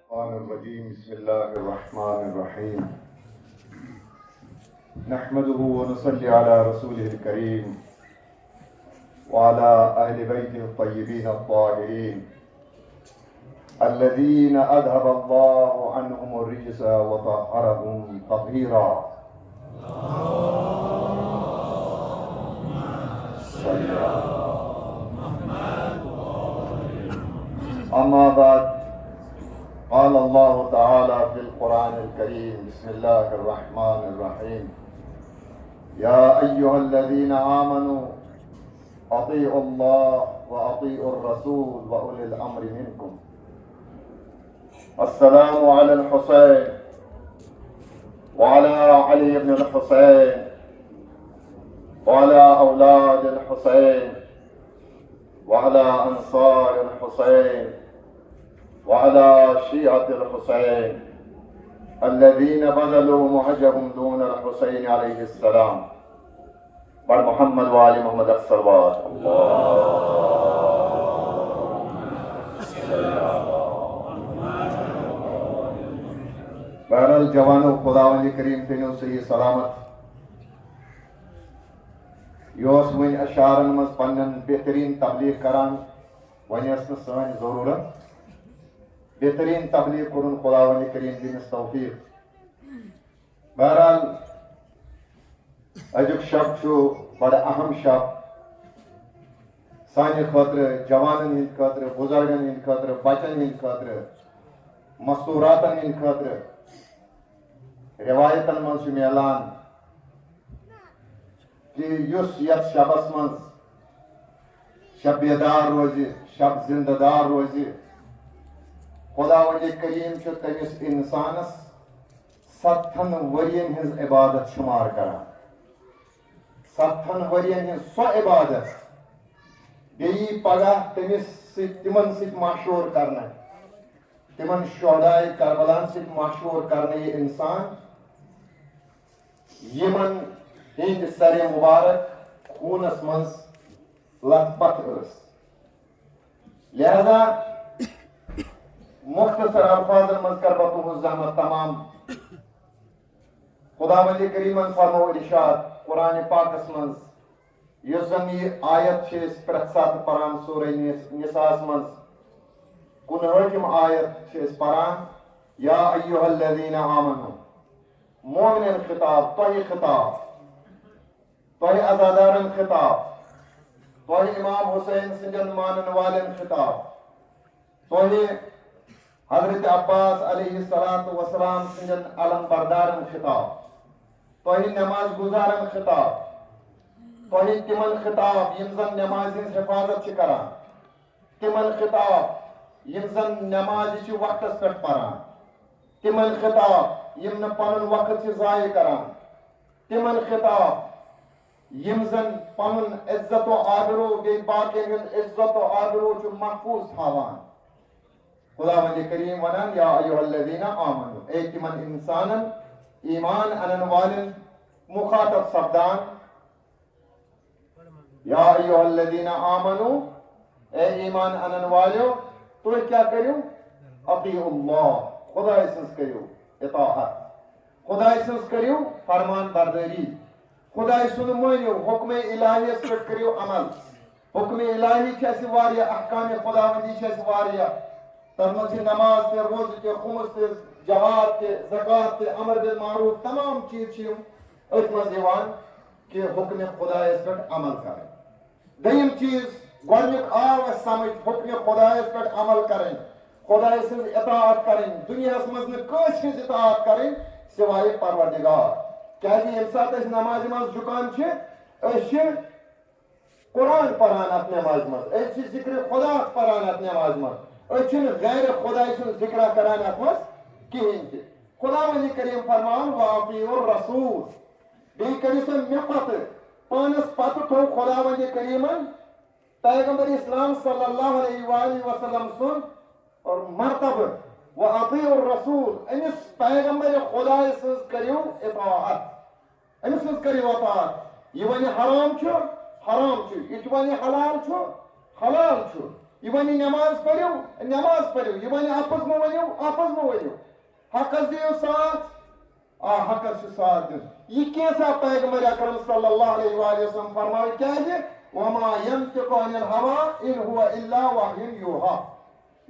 الشيطان الرجيم بسم الله الرحمن الرحيم نحمده ونصلي على رسوله الكريم وعلى أهل بيته الطيبين الطاهرين الذين أذهب الله عنهم الرجس وطهرهم تطهيرا أما بعد قال الله تعالى في القرآن الكريم بسم الله الرحمن الرحيم يا أيها الذين آمنوا أطيعوا الله وأطيعوا الرسول وأولي الأمر منكم السلام على الحسين وعلى علي بن الحسين وعلى أولاد الحسين وعلى أنصار الحسين وعلى شيعة الحسين الذين بذلوا مهجهم دون الحسين عليه السلام والمحمد وآل محمد الصلوات بہرحال جوانو خداوند کریم تھنو صحیح سلامت یہ ون اشارن مز پنن بہترین تبلیغ کران ون سن ضرورت بہترین تبلیغ کرن خداوند کریم دینس توفیق بہرحال اجک شب بڑا اہم شب سانہ خاطر جوانن ہند خاطر بزرگن ہند خاطر بچن ہند خاطر مستوراتن ہند خاطر روایتن من ملان کہ یس یت شبس من شب بیدار روزی شب زندہ دار روزی خداوند کریم تمس انسانس 7 ورین ہز عبادت شمار کران 7 ورین ہز سو عبادت بیئی پگہ تمس تمن ست مشہور کرنا تمن شہدائے کربلان ست مشہور کرنا یہ انسان یمن ہند سر مبارک خونس مز لت پت لہذا مختصر الفاظ مز کر بہ تہذ زحمت تمام خداوند کریمن فرمو ارشاد قرآن پاکس مز یس زن یہ آیت پرت سات پران سورہ نساء مز 59 آیت پران یا ایھا الذین آمنوا مومنین خطاب تہ خطاب تہ عزادارن خطاب تہ امام حسین سندن مانن والن خطاب تہ حضرت عباس علیہ السلام سندن علم بردارن خطاب تہ نماز گزارن خطاب تہ تمن خطاب یم زن نماز حفاظت کران تمن خطاب یم زن نماز وقتس پہ پران تمن خطاب یم نہ پنن وقت ضائع کران تمن خطاب یم زن پنن عزت و آبرو بی باقی عزت و آبرو محفوظ تھاوان خداوند کریم ونان یا ایھا الذین آمنوا اے تمن انسانن ایمان انن والن مخاطب سپدان یا ایھا الذین آمنوا اے ایمان انن والیو تو کیا کریو اطیعوا اللہ خدا سنس کریو اطاعت خدا سنس کریو فرمان برداری خدا سن مانیو حکم الہی اس پر کریو عمل حکم الہی چھ واریا احکام خداوندی چھ واریا تمام نماز تے روزہ تے خمس تے جہاد تے زکات تے امر بالمعروف تمام چیز چھم اتمز دیوان کہ حکم خدا اس پر عمل کرے دیم چیز گوڑنک آو سمجھ حکم خدا اس پر عمل کریں خدا سن اطاعت کریں دنیا مز کس ہز اطاعت کریں سوائے پروردگار کیا یم سات نماز مز جکان قرآن پران ات نماز مز ذکر خدا پران ات نماز مز غیر خدا سن ذکر کران ات مز کہین تہ خداوند کریم فرمان واطیعوا الرسول بی کرو سا مے پتہ پانس پتہ تھو خداوند کریمن پیغمبر اسلام صلی اللہ علیہ وآلہ وسلم سن اور مرتبہ واطیعوا الرسول امس پیغمبر خدا سز کریو اطاعت امس سز کریو اطاعت یہ ون حرام حرام یہ ون حلال حلال یہ ونی نماز پڑھو نماز پڑھو، یہ ونی اپز مہ ونو اپز مہ ونو، حقس دیو ساتھ حقس چھ ساتھ دیو. یہ کیسا پیغمبر اکرم صلی اللہ علیہ وآلہ وسلم فرمائے کیا ہے وما ينطق عن الهوى ان هو الا وحی یوحى.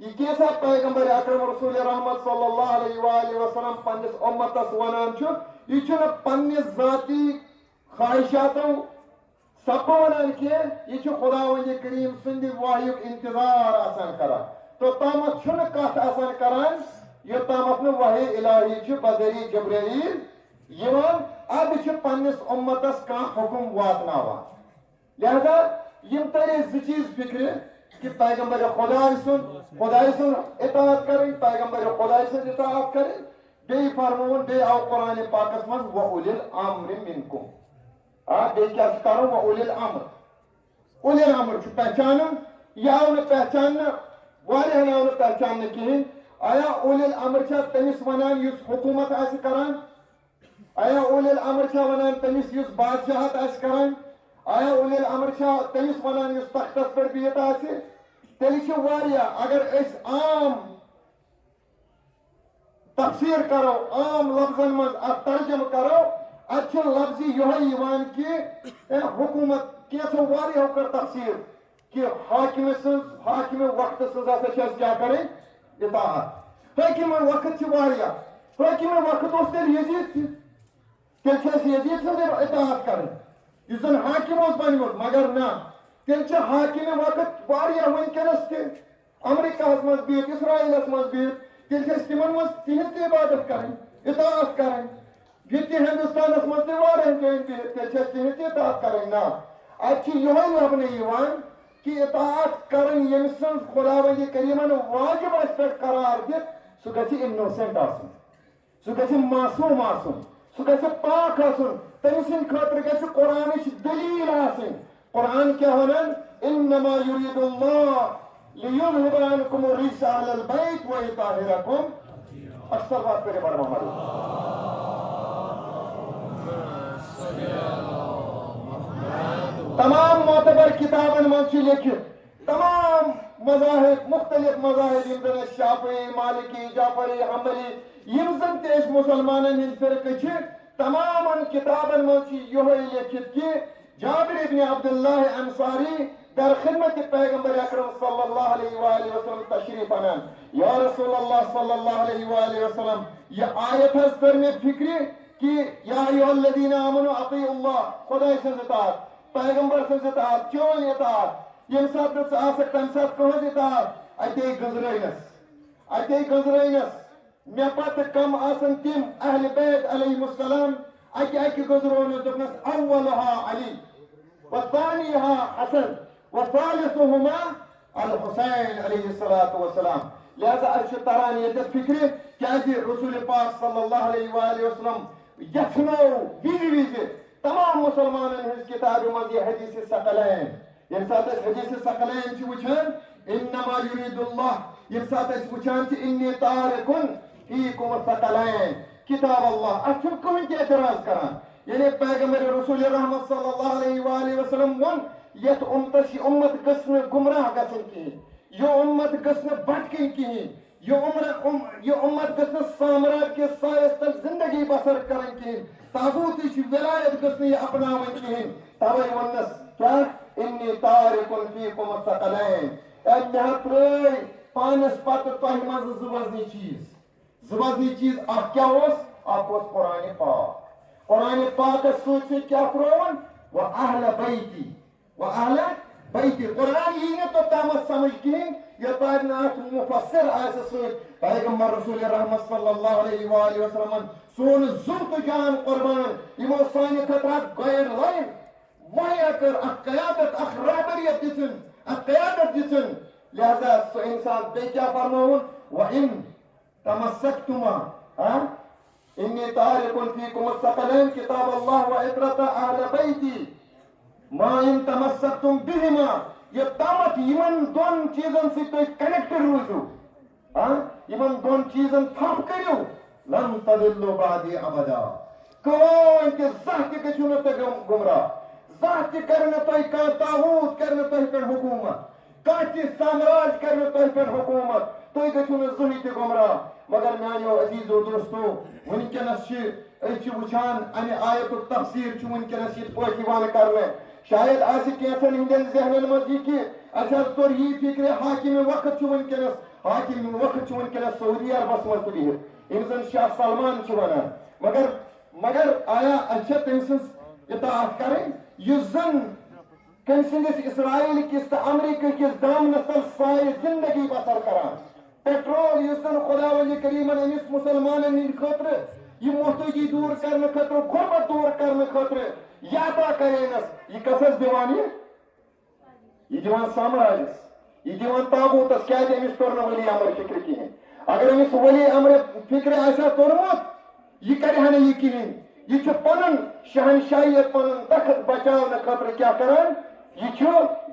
یہ کیسا پیغمبر اکرم رسول رحمت صلی اللہ علیہ وآلہ وسلم پنس امتس ونان چھ، یہ چھنہ پنس ذاتی خواہشاتوں سب ونان کی، یہ چھ خداوند کریم سند وحی انتظار آسان کران. تو تامت چھنہ کت آسان کران یہ تامت نہ وحی الہی چھ بذریعہ جبرائیل یوان اب چھ پنس امتس کان حکم واتناوان. لہذا یم ترے زٕ چیز فکر کہ پیغمبر خدای سن اطاعت کریں، پیغمبر خدای سن اطاعت کریں. بی فرمون بی آو قرآن پاکس من وَأُولِي الْأَمْرِ مِنْكُمْ. بی کیا کرو وَأُولِي الْأَمْرِ. اولی الامر چھ پہچان یہ آو نہ پہچان واریاہن آو نہ پہچان کہین. آیا اولی الامر چھا تمس ونان یس حکومت آس کران، آیا اولی الامر چھا ونان تمس یس بادشاہت آس کران، آیا اولی الامر چھا تمس ونان یس تختس پر بہت آسہ. تیلی چھ واریاہ اگر اس عام تفسیر کرو عام لفظن مز ترجمہ کرو اتھ لفظی یہ کہ حکومت کیسو واریاہو کر تفسیر کہ حاکم وقت سز ہسا کیا کریں اطاعت. حاکم وقت چھ واریاہ، حاکم وقت اس تیل یزید تیل یزید سز اطاعت کریں اس زن حاکم اس بنمت، مگر نا تیل چھ حاکم وقت واریاہ ونکس تہ امریکہ مز بہت اسرائیلس مز بہت تیل تمن مز تہذ عبادت کریں اطاعت کریں. یہ ہندوستانس مز تہ واریاہن جائن بہت تیل تہذ اطاعت کریں. نا اتھ یہ لبنہ کہ اطاعت کریں یم سن خداوند کریمن واجب اس پہ قرار دت سہ گژھِ انوسنٹ آسن، سہ گژھِ معصوم آسن، سہ گژھِ پاک آسن. تمہ سند خاطر گژھِ قرآنچ دلیل آسن. قرآن کیا ونان انما یرید اللہ لیذهب عنکم الرجس اہل البیت ویطہرکم. اکثر بات کرے بڑا محمد تمام معتبر کتابن من لکھت تمام مذاہب مختلف مذاہب یم زن شافعی مالکی جعفری حنبلی یم زن تیس مسلمانن ہند فرقہ چھ تمام کتابن من یہ لکھت کہ جابر ابن عبداللہ انصاری در خدمت پیغمبر اکرم صلی اللہ علیہ وآلہ وسلم تشریف انان. یا رسول اللہ صلی اللہ علیہ وآلہ وسلم یہ آیت حض در میں فکری کہ یا ایوہ الذین آمنوا اطیعوا اللہ خدای سنز اطاعت پیغمبر سنز اطاعت چون اطاعت یم سات آسک تم سات کہز اطاعت اتے گزرینس مے پت کم آسن تم اہل بیت علیہ السلام اکہ گزرون دپنس اولها علی وثانیها حسن وثالثهما الحسین علیہ السلام. لہذا ارچ تران یہ فکر کیا رسول پاک صلی اللہ علیہ وآلہ وسلم یتھنو وز تمام مسلمانن ہز کتاب مز یہ حدیث ثقلین یم سات حدیث ثقلین چھ وچھان انما یرید اللہ یم سات وچھان چھ انی تارک فیکم الثقلین کتاب اللہ اتھ کہن کی اعتراض کران. یعنی پیغمبر رسول رحمت صلی اللہ علیہ وآلہ وسلم ون یت امت گژھن گمراہ گژھن کہین، یہ امت گژھن بھٹکن کہین، یہ امت گژھن سامراج کے سایس تل زندگی بسر کرن کہین، تاغوتچ ولایت گژھن یہ اپناون کہین. توے ونس کیا انی تارک فیکم الثقلین مے ترٲے پانس پتہ تہ مز زٕ وزنی چیز اکھ کیا اکھ قرآن پاک. قرآن پاکس ست کیا ترون وہ اہل بیتی قرآن یہ نا تو تامت سمجھ کہین یہ تار ات مفسر آس پیغمبر رسول رحمت صلی اللہ علیہ وآلہ وسلم سون زو تو جان قربان یمو سانہ خطرہ گائیڈ لائن مہیا کر اخ قیادت اخ رہبریت دژن اخ قیادت دژن. لہذا سو انسان بے کیا فرماون وَإِن تَمَسَّكْتُمَا انی تارک فیکم الثقلین کتاب اللہ وعطرۃ اہل بیتی ما ان تمسکتم بہما. یہ تامت یمن دون چیزن سے تھی کنیکٹڈ روزو یمن دون چیزن تھپ کرو لن تضلوا بعدی ابدا. کون کہ زہ تہ گژھو نہ تُہۍ گمراہ، زہ تہ کرِ نہ تُہۍ کانٛہہ طاغوت کرِ نہ تُہۍ پٮ۪ٹھ حکومت. کانچ سامراج کرنے تہ پہ حکومت تھی گھو زہن تہ گمراہ مگر میانو عزیزو دوستو ونکس وچان امہ آیت تفسیر ونکس یہ پہ کرنے شاید کینسن ہندین ذہنن مز یہ کہ اچھا تور یہ فکر حاکم وقت ونکس حاکم وقت ونکس سعودی عربس مز تہ بہت یم زن شاہ سلمان ونان مگر آیا اچھا تم سن اطاعت کریں اس زن کم سندس اسرائیل کس تو امریکہ کس دامنس تل ساری زندگی بسر کران پیٹرول اس زن خدا ولی کریمن امس مسلمان ہند خاطر یہ محتاجی دور کرنے خاطر غربت دور کرنے خاطر یہ عطا کرینس یہ کسس دیوان یہ دیوان سامراجس یہ دیوان تابوتس کیا امس تور ولی امر فکر کہین اگر امس ولی امر فکر آسا تورمت یہ کرہا یہ کہین یہ پن شہنشاہیت پن تخت بچاؤ خاطر کیا کران یہ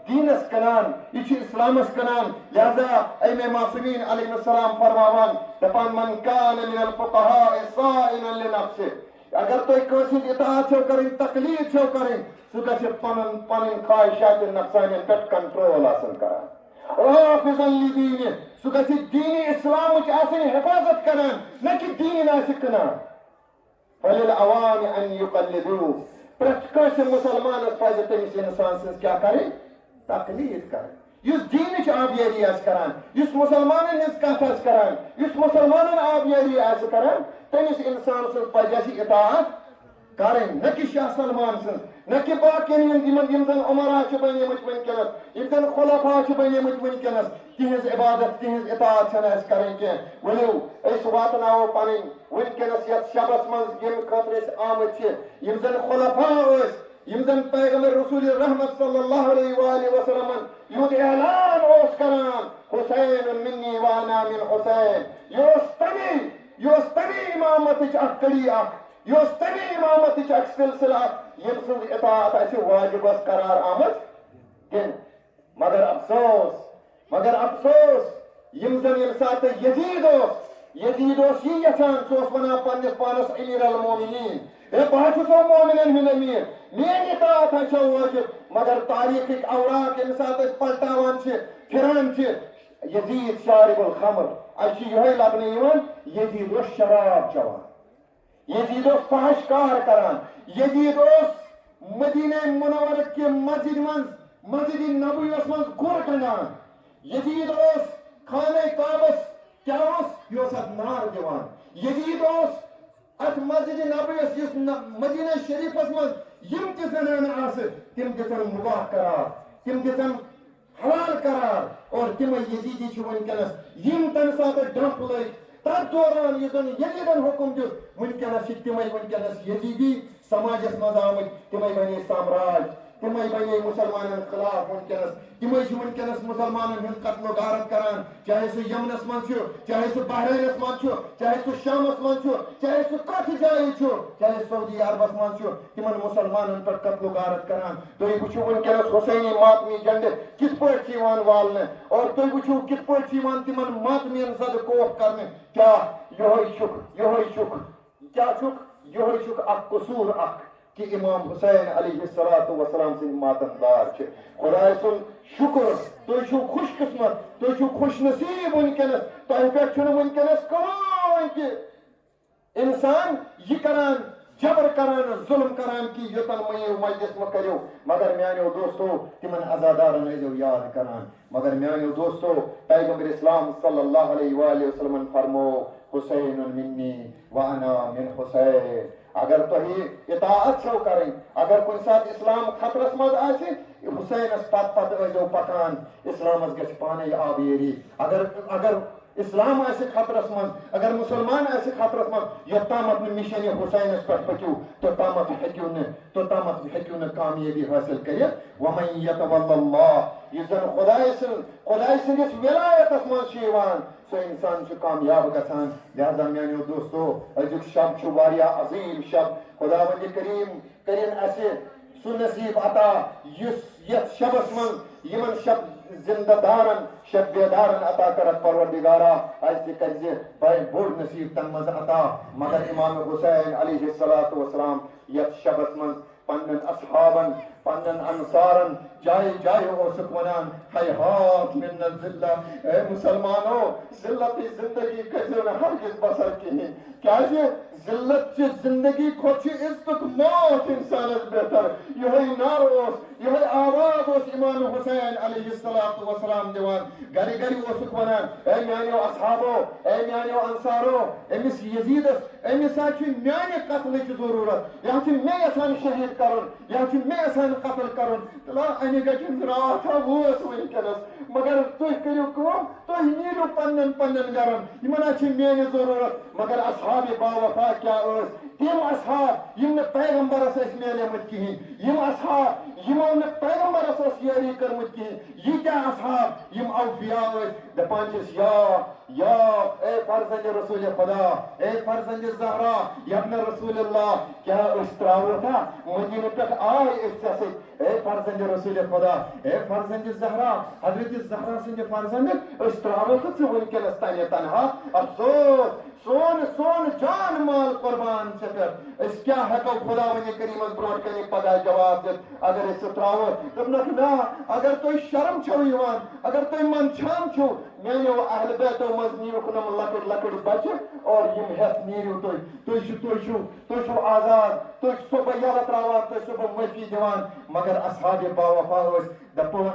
دینس کنان یہ اسلامس کنان لہذا ائمہ معصومین علیہ السلام فرماوان دپان من کان من الفقهاء صائنا لنفسه اگر تو کسی اطاعت چھو کریں تقلید چھو کریں سو گھے پن خواہشات نفسانی پہ کنٹرول حاصل کران حافظا لدین سو گھے دین اسلام حفاظت کران نہ کہ دین کنان فللعوام ان یقلدو پرت کس مسلمان پہ تمس انسان سن کیا کریں تقلید کریں اس دین آبیاری کران اس مسلمان ہز کت کران اس مسلمان آبیاری کران تمس انسان سن پہ اطاعت کریں نہ کہ شاہ سلمان سن نہ کہ باقین یم زن عمرا بنیمت ونکس یم زن خلفاء بنیمت ونکس تہذ عبادت تہذ اطاعت چھ کریں کی ولو اس واتناو پن ونکس یت شبس من یم خاطر آمت یم زن خلفاء یم زن پیغمبر رسول رحمت صلی اللہ علیہ وآلہ وسلم یہود اعلان کران حسین منی وانا من حسین یہ تمی امامت کڑی یہ تمی امامت سلسلہ یم سن اطاعت واجب قرار آمت کن مگر افسوس یم زن یم سات یزید یہ یچان سوس ونان پنس پانس امیر المومنین بہت سو مومنن ہند امیر میری اطاعت واجب مگر تاریخ اوراق یم سات پلٹاوان پھران یزید شارب الخمر یہ لبنہ یزید شراب چوان یزید فحش کار کران یزید مدینہ منور کے مسجد نبویس من گر گنان یزید خانہ کعبس کیا یہ نار دیوان یزید ات مسجد نبویس اس مدینہ شریفس من یم تہ زنان تم دن مباح قرار تم دن حلال قرار اور تم یزیدی ونکس یم تمہ سات ڈمپ لگ تر دوران یہ زن یزیدن حکم دیت ونکس تمے ونکس یزیدی سماجس مز آمت تمے بنے سامراج تمے بنے مسلمان خلاف ونکس تمے ونکس مسلمان ہند قتل و غارت کران چاہے سہ یمنس من چاہے سہ بحرینس من چاہے سہ شامس من چاہے سہ کت جائے چاہے سعودی عربس من تمن مسلمان پر قتل و غارت کران تھی وچو ونکس حسینی ماتمی جنڈ کت پہ والنے اور تھی وچو کت پہ تمن ماتمین زد کوف کرنے کیا یہ قصور کہ امام حسین علیہ السلام سن ماتمدار خدا سن شکر تھی خوش قسمت تھی خوش نصیب ونکس تہ پہ ونکس کہین کہ انسان یہ کران جبر کران ظلم کران کہ یوتن میو مجلس میں کرو مگر میانو دوستو تمن عزادارن ایزو یاد کران مگر میانو دوستو پیغمبر اسلام صلی اللہ علیہ وآلہ وسلم فرمو حسین منی وانا من حسین اگر تھی اطاعت چھو کریں اگر کن سات اسلام خطرس مز حسینس پت ایزو پکان اسلامس گھ پانے آبیری اگر اسلام خطرس من اگر مسلمان خطرس من یوتامت مشن حسینس پہ پکو توتامت ہیکو نا کامیابی حاصل کرت ومن یتول اللہ یہ زن خدائے سندس ولایتس من سو انسان کامیاب گھان لہذا میانو دوستو ازیک شب واریاہ عظیم شب خدا وند کریم کرن سہ نصیب عطا یت شبس من یمن شب زندہ دارن شب بیدارن عطا کرت پروردگارا تہ کرز بوڑ نصیب تن مز عطا مگر امام حسین علیہ السلام یت شبس من پنن اصحابن پنن انصارن جائے جائے اوسک ونان حیات من الذلہ اے مسلمانو ذلتی زندگی کسیو نہ ہرگز بسر کہین کیا ذلت چی زندگی کھوچی عزت موت انسانت بہتر یہ نار اوس یہ آواز اوس امام حسین علیہ السلام دیوان گری گری اوسک ونان اے میانیو اصحابو اے میانیو انصارو امس یزیدس امس آچی میانی قتل کی ضرورت یا چی میں یسان شہید کرن یا چی میں یسان قتل کرن تلا انی گچن راتھا ووت ونکنس مگر تُہۍ کٔرِو کٲم تُہۍ نیٖرِو پننٮ۪ن پننٮ۪ن گرن یِمن چھِ میانہِ ضروٗرت مگر اصحاب باوفا کیٛاہ ٲسۍ تِم اصحاب یِم نہٕ پیغمبرس ٲسۍ میلیمٕتۍ کِہیٖنۍ یِم اصحاب یِمو نہٕ پیغمبرس ٲس یٲری کٔرمٕژ کِہیٖنۍ ییٖتیٛاہ اصحاب یِم اوفیا ٲسۍ دپان چھِس یا اے فرزند رسول خدا اے فرزند زہرا یبن رسول اللہ کیا أسۍ ترٛاووتھا مدینہ پٮ۪ٹھ آے أسۍ ژےٚ سۭتۍ اے فرزند رسول خدا اے فرزند زہرا حضرت زہرا سٕنٛدِ فرزند أسۍ ترٛاووتھا ژٕ وٕنکٮ۪نس تانہِ تنہا افسوس سون جان مال قربان ژےٚ پٮ۪ٹھ أسۍ کیٛاہ ہٮ۪کو خدا ونہِ کریٖمس برونٛٹھ کنہِ پگاہ جواب دِتھ اگر أسۍ سُہ ترٛاوو دوٚپنکھ نا اگر تُہۍ شرم چھو یِوان اگر تُہۍ منٛدچھان چھِو میانیو اہل بیتو منٛز نیٖوُکھ نم لۄکٕٹۍ لۄکٕٹۍ بچہِ اور یِم ہٮ۪تھ نیٖرِو تُہۍ چھِو آزاد تُہۍ چھُ بہٕ یلہٕ ترٛاوان تُہۍ چھُ بہٕ معٲفی دِوان مگر اصحاب باوفا ٲسۍ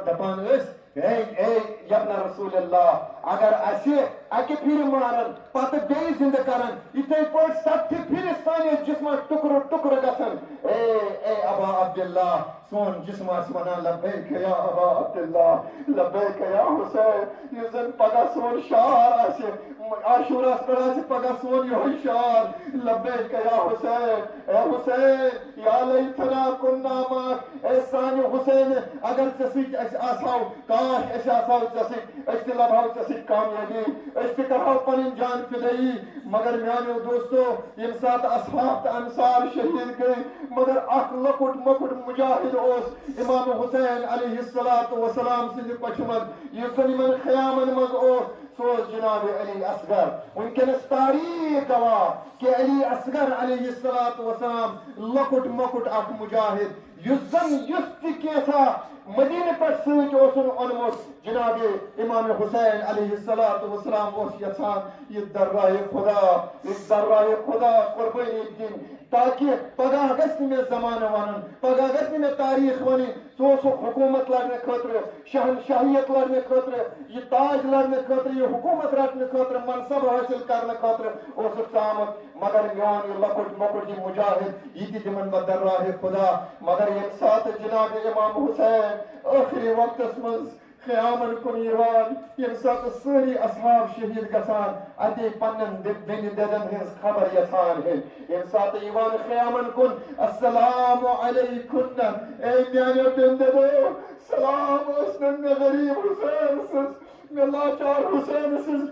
دپان ٲسۍ اے یبن رسول اللہ اگر اسہِ اکہِ پھِرِ مارن پتہٕ بیٚیہِ زندٕ کرن یِتھے پٲٹھۍ 70 پھِرِ سٲنِس جسمس ٹُکرٕ ٹُکرٕ گژھن اے ابا عبداللہ سون جسم آسہِ ونان لبیک یا ابا عبداللہ لبیک یا حسین یُس زن پگاہ سون شعار آسہِ عاشوراہس پٮ۪ٹھ آسہِ پگاہ سون یِہوے شعار لبیک یا حسین اے حسین یا لیتنا کنا معک اے سانہِ حسین اگر ژےٚ سۭتۍ أسۍ آسہو کاش أسۍ آسہو ژےٚ سۭتۍ أسۍ تہِ لبہو ژےٚ سۭتۍ کامیٲبی أسۍ تہِ کرہو پنٕنۍ جان فِدٲیی مگر میانیو دوستو ییٚمہِ ساتہٕ اصحاب تہٕ انصار شہید گٔے مگر اکھ لۄکُٹ مۄکُٹ مجاہد اوس امام حسین علیہ السلام سٕنٛدِ کۄچھِ منٛز یُس زن یِمن خیامن منٛز اوس سُہ اوس جناب علی اصغر ونکٮ۪نس تاریخ گواہ کہ علی اصغر علیہ السلام لۄکُٹ مۄکُٹ اکھ مجاہد یُس تہِ کینٛژھا مدینہ پٮ۪ٹھ سۭتۍ اوسُن اوٚنمُت جناب امام حسین علیہ السلام اوس یژھان یہِ درراہِ خدا قربٲنی دِنۍ تاکہ پگاہ گژھِ نہٕ مےٚ زمانہٕ ونُن پگاہ گژھِ نہٕ مےٚ تاریخ ونٕنۍ ژٕ اوسُکھ حکوٗمت لڑنہٕ خٲطرٕ شہنشاہیت لڑنہٕ خٲطرٕ یہِ تاج لڑنہٕ خٲطرٕ یہِ حکوٗمت رٹنہٕ خٲطرٕ منصب حٲصِل کرنہٕ خٲطرٕ اوسُکھ ژٕ آمُت مگر میون یہِ لۄکُٹ مۄکُٹ یہِ مجاہد یہِ تہِ دِمن بہٕ درراہِ خدا مگر ییٚمہِ ساتہٕ جناب امام حسین ٲخری وقتس منٛز خیامن کُن یِوان ییٚمہِ ساتہٕ سٲری اصحاب شہید گژھان اتے پننٮ۪ن بیٚنہِ دٮ۪دن ہٕنٛز خبر یژھان ہیٚنۍ ییٚمہِ ساتہٕ یِوان خیامن کُن السلام علیکُم اے میانیو بیٚنہِ دٮ۪دو سلام ٲس نہٕ مےٚ غریٖب حسین سٕنٛز مےٚ لاچار حسین سٕنٛز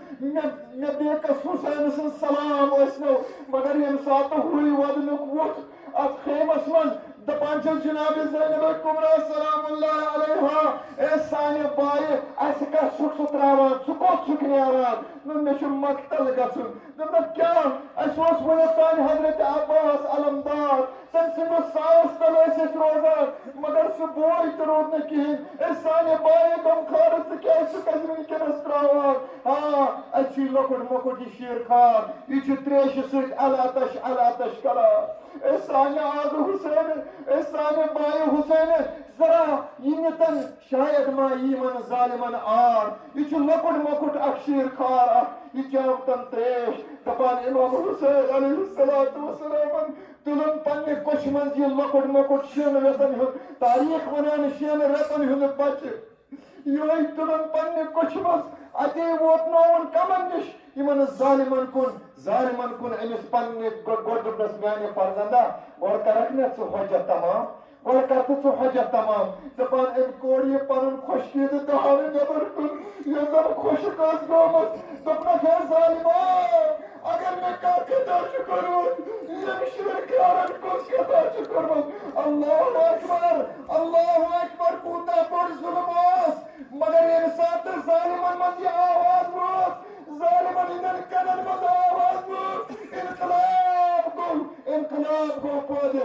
مےٚ بیکس حسین سٕنٛز سلام ٲسۍ نو مگر ییٚمہِ ساتہٕ ہوے ودنُک ووٚتھ اتھ خیمس منٛز دپان چھس جناب زینب کبرا سلام اللہ علیہا اے سانہِ بایہِ اسہِ کتھ چھُکھ ژٕ ترٛاوان ژٕ کوٚت چھُکھ نیران مےٚ چھُ مقتل گژھُن دوٚپمَکھ کیٛاہ اسہِ اوس وُنیُک تانۍ حضرت عباس علمدار تٔمۍ سٕنٛدِس سایس تل ٲسۍ أسۍ روزان مگر سُہ بوے تہِ روٗد نہٕ کِہیٖنۍ اے سانہِ بایہِ غمخار ژٕ کیٛازِ چھُکھ اسہِ وٕنکٮ۪نس ترٛاوان اسہِ چھُ لۄکُٹ مۄکُٹ یہِ شیٖر خار یہِ چھُ تریشہِ سۭتۍ الاتش کران اے سانہِ آغا حسین اے سانہِ بایہِ حسین ذرا یِنتن شاید ما یِمن ظالمن آر یہِ چھُ لۄکُٹ مۄکُٹ اکھ شیٖر خار اکھ یہِ چاوتن تریش دپان امام حسین علیہ السلام تُلُن پننہِ کوچھِ منٛز یہِ لۄکُٹ مۄکُٹ شٮ۪ن رٮ۪تن ہُنٛد تاریخ ونان شٮ۪ن رٮ۪تن ہُنٛد بچہِ یِہوے تُلُن پننہِ کوچھِ منٛز اتے ووتنووُن کمن نِش یِمن ظالمن کُن أمِس پننہِ گۄڈٕ دوٚپنس میانہِ فرزندا گۄڈٕ کرکھ نا ژٕ حجت تمام گۄڈٕ کر تہٕ ژٕ حجت تمام دپان أمۍ کوٚر یہِ پنُن خۄشکیٖدٕ دہانہٕ نٮ۪بر کُن یۄس زن خۄشک ٲس گٔمٕژ دوٚپنکھ ہے ظالما اگر مےٚ کانٛہہ خطا چھُ کوٚرمُت ییٚمہِ شیٖر خارن کُس خطا چھُ کوٚرمُت اللہ اکبر کوٗتاہ بوٚڑ ظُلم اوس مگر ییٚمہِ ساتہٕ ظالمن منٛز یہِ آواز وٲژ ظالمن ہٕنٛدٮ۪ن کَنن منٛز آواز وٲژ انقلاب گوٚو پود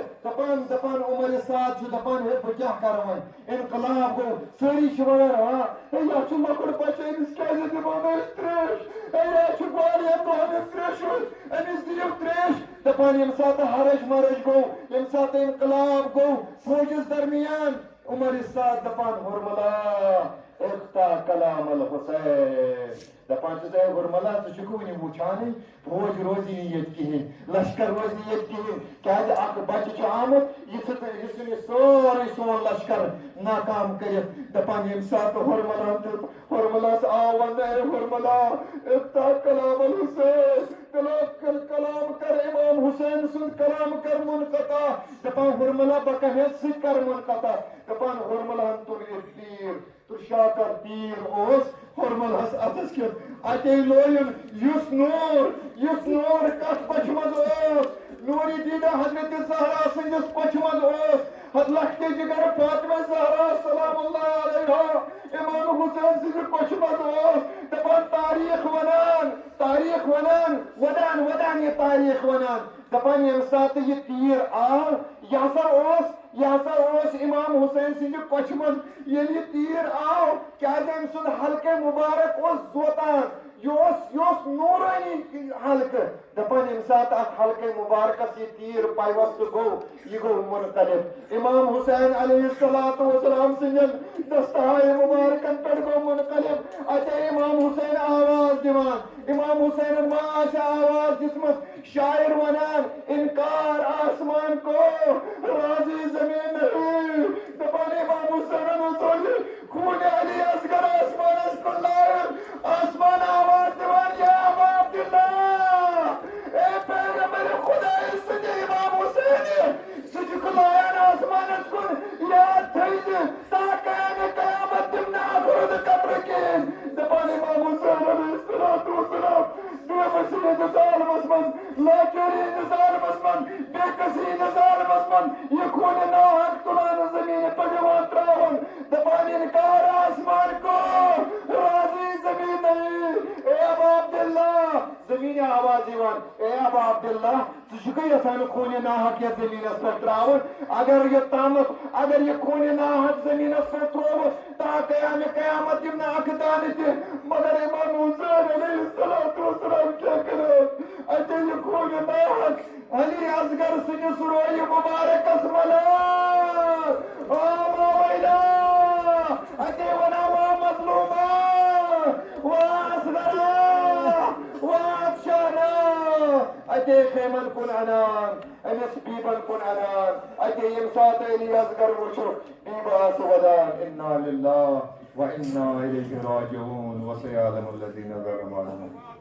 دپان عمر سات دپان ہے بہ کیا کر ون انقلاب گو ساری ونان ہاں یہ مکڑ بچہ امس کیازِ دِمو نہٕ أسۍ تریش یہ واریاہ دۄہن تریش امس دِیو تریش دپان یم سات ہرج مرج گو یم سات انقلاب گو فوجس درمیان عمر سات دپان ہرملا اختا کلام الحسین دپان اے ہرملا ژٕ ونہ وچھان فوج روزی یت کہین لشکر روزی یت کہین کیاز اخ بچہ آمت یہ سورے سون لشکر ناکام کرت دپان یم سات ہرملا ہرملاس آو ون اے ہرملا اختا کلام الحسین کلام کر امام حسین سن کلام کر منقطع دپان ہرملا بکہت سی کر منقطع دپان ہرملا تر یہ تیر تو شاکر تیر اوس ہرملس اتس کت اتے لویم یس نور کت پچھ مز اوس نوری دیدہ حضرت زہرا سندس پچھ مز اوس حد لختے جگر فاطمہ زہرا سلام اللہ علیہ امام حسین سندس پچھ مز اوس دپان تاریخ ونان ودان یہ تاریخ ونان دپان یم سات یہ تیر آو یہ ہسا اوس امام حسین سند کچھ مز یل یہ تیر آو کیا ام سن حلقہ مبارک اوس زوتان یہ نورانی حلقہ دپان یم سات ات حلقہ مبارکس یہ تیر پیوست گو یہ گو منقلب امام حسین علیہ السلام سندن دستہائے مبارکن پر گو منقلب اتے امام حسین آواز دیوان امام حسین ما آواز دسمت شاعر ونان انکار آسمان کو راضی زمین نہیں دپان امام حسین سوچ خون علی اصغر آسمان اس کو لائن آسمان آواز دیوان یا ابا عبداللہ اے پیغمبر خدا سجے امام حسین سجے کو لائن آسمان اس کو یاد تھیز تاکہ قیامت دمنا خرد قبر کے دپان امام حسین علیہ السلام مسئلے نظال مسمن لاکری نظال مسمن بے کسی نظال مسمن یہ خون ناحق تلان زمین پجوان تراون دپان انکار آسمان کو راضی زمین نہیں اے ابا عبداللہ زمین آواز ایوان اے ابا عبداللہ تشکی یسان خون ناحق یہ زمین اس پر تراون اگر یہ تامت اگر یہ خون ناحق زمین اس پر تراون تا قیامت جمنا اکتانی تھی مگر امام حسین علیہ السلام کیا کرو اتے یہ خون ناحق علی اصغر سنی سروئی مبارک اسملا آما ویلا اتے ونا وا مظلوما وا اصغرا وا افشانا اتے خیمن کن عنان امس بیبن کن عنان اتے یمسات علی اصغر وچو بیبا سودان انا للہ وإنا إليه راجعون وسيعلم الذين ظلموا